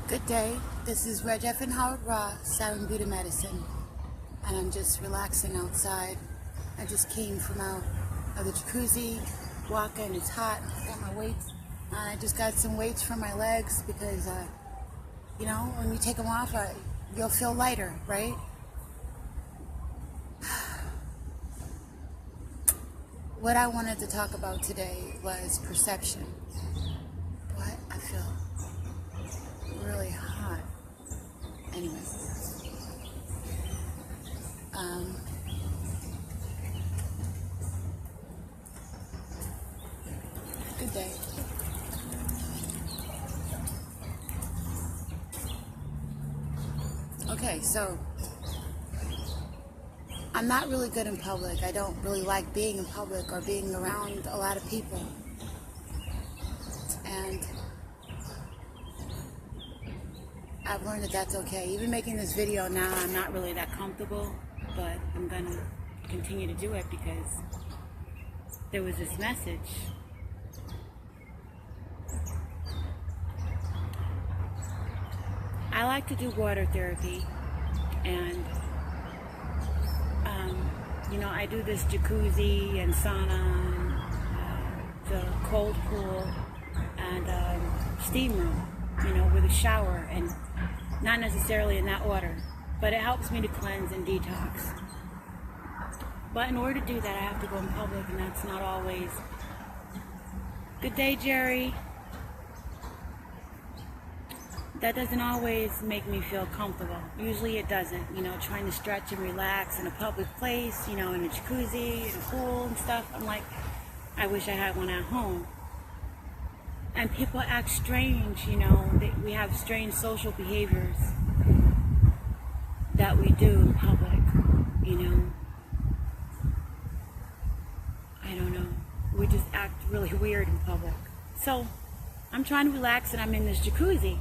Good day. This is Reg F. and Howard Raw, Siren Buddha Medicine, and I'm just relaxing outside. I just came from out of the jacuzzi, walking. It's hot. I got my weights. I just got some weights for my legs because, when you take them off, you'll feel lighter, right? What I wanted to talk about today was perception. But I feel really hot. Anyway. Good day. Okay, so I'm not really good in public. I don't really like being in public or being around a lot of people. And I've learned that that's okay. Even making this video now, I'm not really that comfortable, but I'm gonna continue to do it because there was this message. I like to do water therapy, and I do this jacuzzi and sauna, and, the cold pool, and steam room, with a shower, and not necessarily in that order, but it helps me to cleanse and detox. But in order to do that, I have to go in public, and that's not always. Good day, Jerry. That doesn't always make me feel comfortable. Usually it doesn't, trying to stretch and relax in a public place, in a jacuzzi, in a pool and stuff. I'm like, I wish I had one at home. And people act strange, we have strange social behaviors that we do in public, I don't know. We just act really weird in public. So I'm trying to relax and I'm in this jacuzzi.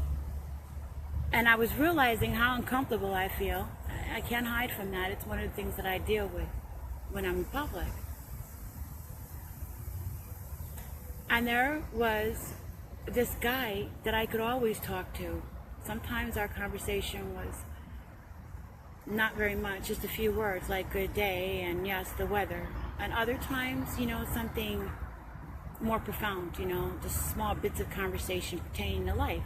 And I was realizing how uncomfortable I feel. I can't hide from that. It's one of the things that I deal with when I'm in public. And there was this guy that I could always talk to. Sometimes our conversation was not very much, just a few words like good day and yes, the weather. And other times, something more profound, just small bits of conversation pertaining to life.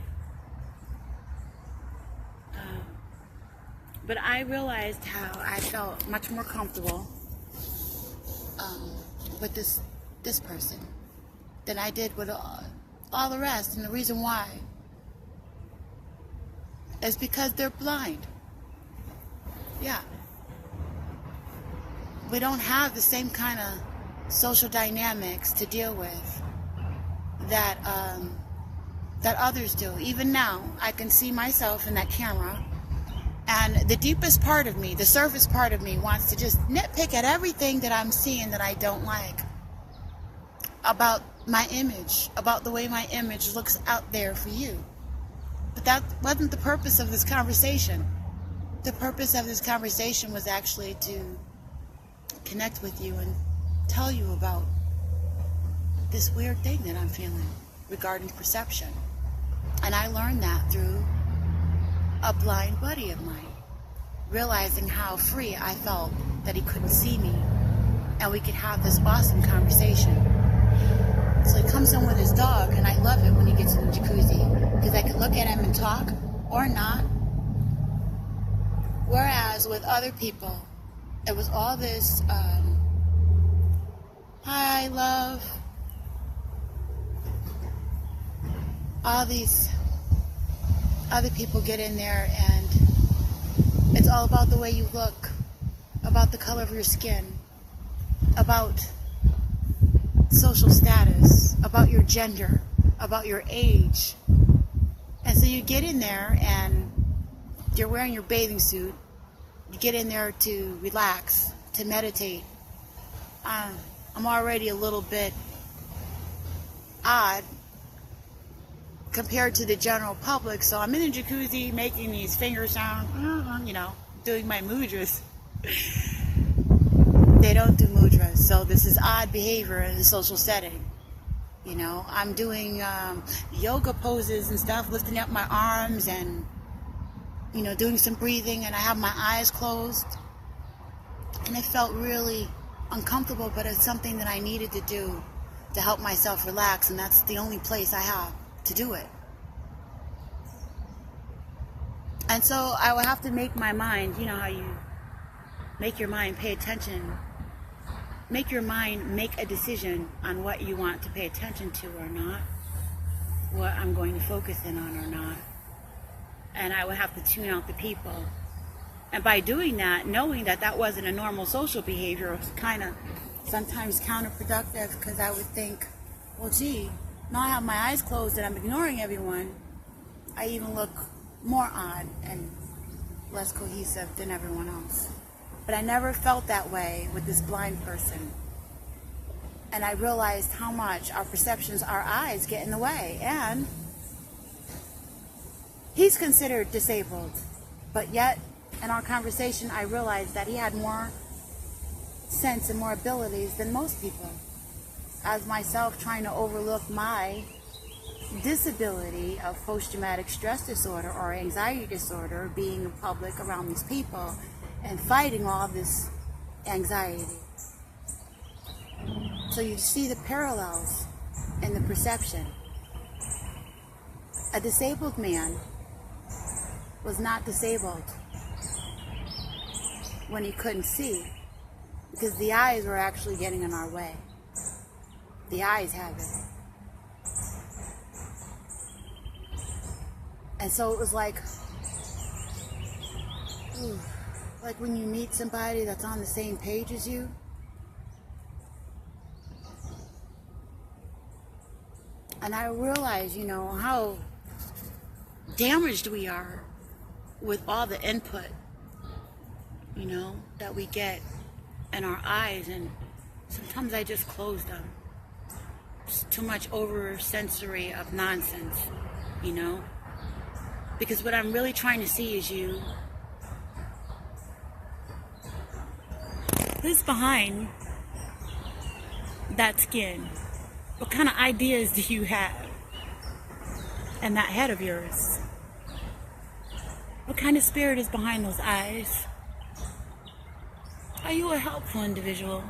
But I realized how I felt much more comfortable with this person than I did with all the rest. And the reason why is because they're blind. Yeah. We don't have the same kind of social dynamics to deal with that others do. Even now, I can see myself in that camera. And the deepest part of me, the surface part of me, wants to just nitpick at everything that I'm seeing that I don't like about my image, about the way my image looks out there for you. But that wasn't the purpose of this conversation. The purpose of this conversation was actually to connect with you and tell you about this weird thing that I'm feeling regarding perception. And I learned that through a blind buddy of mine, realizing how free I felt that he couldn't see me and we could have this awesome conversation. So he comes in with his dog, and I love it when he gets in the jacuzzi because I can look at him and talk or not. Whereas with other people, it was all this hi, love, all these other people get in there, and it's all about the way you look, about the color of your skin, about social status, about your gender, about your age. And so you get in there and you're wearing your bathing suit. You get in there to relax, to meditate. I'm already a little bit odd compared to the general public, so I'm in a jacuzzi making these finger sounds, doing my mudras. They don't do mudras, so this is odd behavior in a social setting. You know, I'm doing yoga poses and stuff, lifting up my arms and, you know, doing some breathing, and I have my eyes closed. And it felt really uncomfortable, but it's something that I needed to do to help myself relax, and that's the only place I have to do it. And so I would have to make my mind, you know how you make your mind pay attention, make your mind make a decision on what you want to pay attention to or not, what I'm going to focus in on or not. And I would have to tune out the people. And by doing that, knowing that that wasn't a normal social behavior, was kind of sometimes counterproductive, because I would think, well, gee, now I have my eyes closed and I'm ignoring everyone. I even look more odd and less cohesive than everyone else. But I never felt that way with this blind person. And I realized how much our perceptions, our eyes, get in the way. And he's considered disabled, but yet in our conversation I realized that he had more sense and more abilities than most people. As myself trying to overlook my disability of post-traumatic stress disorder or anxiety disorder, being in public around these people and fighting all this anxiety. So you see the parallels in the perception. A disabled man was not disabled when he couldn't see, because the eyes were actually getting in our way. The eyes have it. And so it was like when you meet somebody that's on the same page as you, and I realize, you know, how damaged we are with all the input, you know, that we get in our eyes, and sometimes I just close them. It's too much over sensory of nonsense, you know, because what I'm really trying to see is you. Who's behind that skin? What kind of ideas do you have in that head of yours? What kind of spirit is behind those eyes? Are you a helpful individual?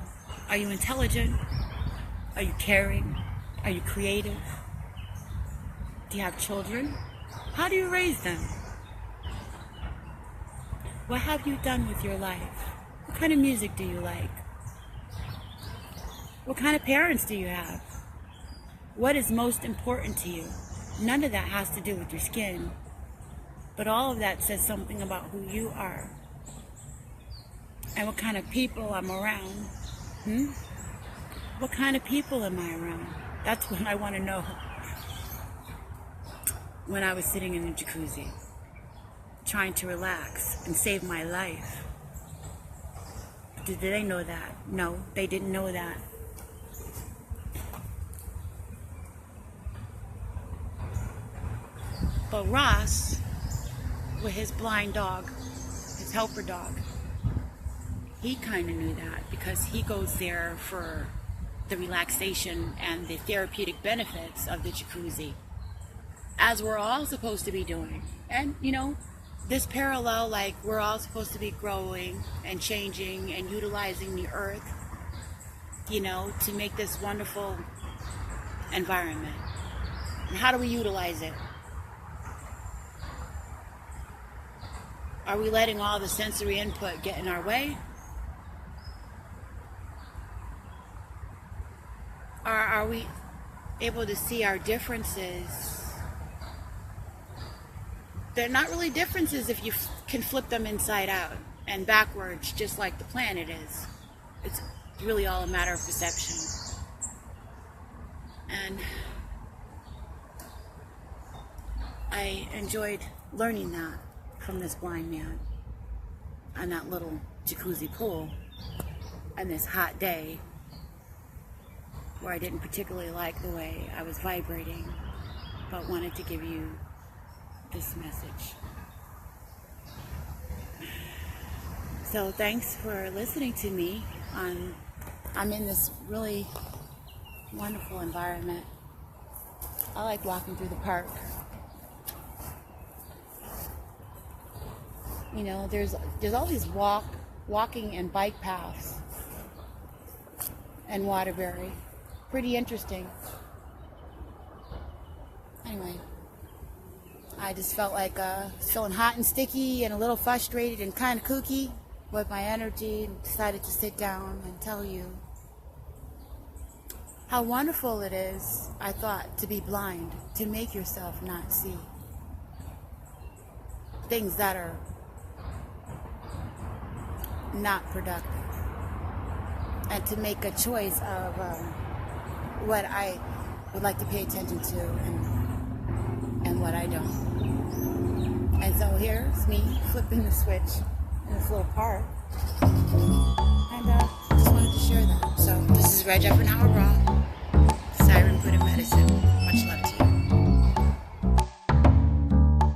Are you intelligent? Are you caring? Are you creative? Do you have children? How do you raise them? What have you done with your life? What kind of music do you like? What kind of parents do you have? What is most important to you? None of that has to do with your skin, but all of that says something about who you are and what kind of people I'm around. What kind of people am I around? That's what I want to know. When I was sitting in the jacuzzi, trying to relax and save my life. Did they know that? No, they didn't know that. But Ross, with his blind dog, his helper dog, he kind of knew that, because he goes there for the relaxation and the therapeutic benefits of the jacuzzi, as we're all supposed to be doing. And, you know, this parallel, like, we're all supposed to be growing and changing and utilizing the earth, you know, to make this wonderful environment. And how do we utilize it? Are we letting all the sensory input get in our way? Or are we able to see our differences? They're not really differences if you can flip them inside out and backwards, just like the planet is. It's really all a matter of perception. And I enjoyed learning that from this blind man on that little jacuzzi pool on this hot day where I didn't particularly like the way I was vibrating, but wanted to give you this message. So thanks for listening to me. I'm in this really wonderful environment I like walking through the park. You know, there's all these walking and bike paths in Waterbury. Pretty interesting. Anyway, I just felt like feeling hot and sticky and a little frustrated and kind of kooky with my energy, and decided to sit down and tell you how wonderful it is, I thought, to be blind, to make yourself not see things that are not productive, and to make a choice of what I would like to pay attention to and what I don't. And so here's me flipping the switch in this little park, and just wanted to share that. So this is Reg Up an Hour Raw. Siren put in medicine.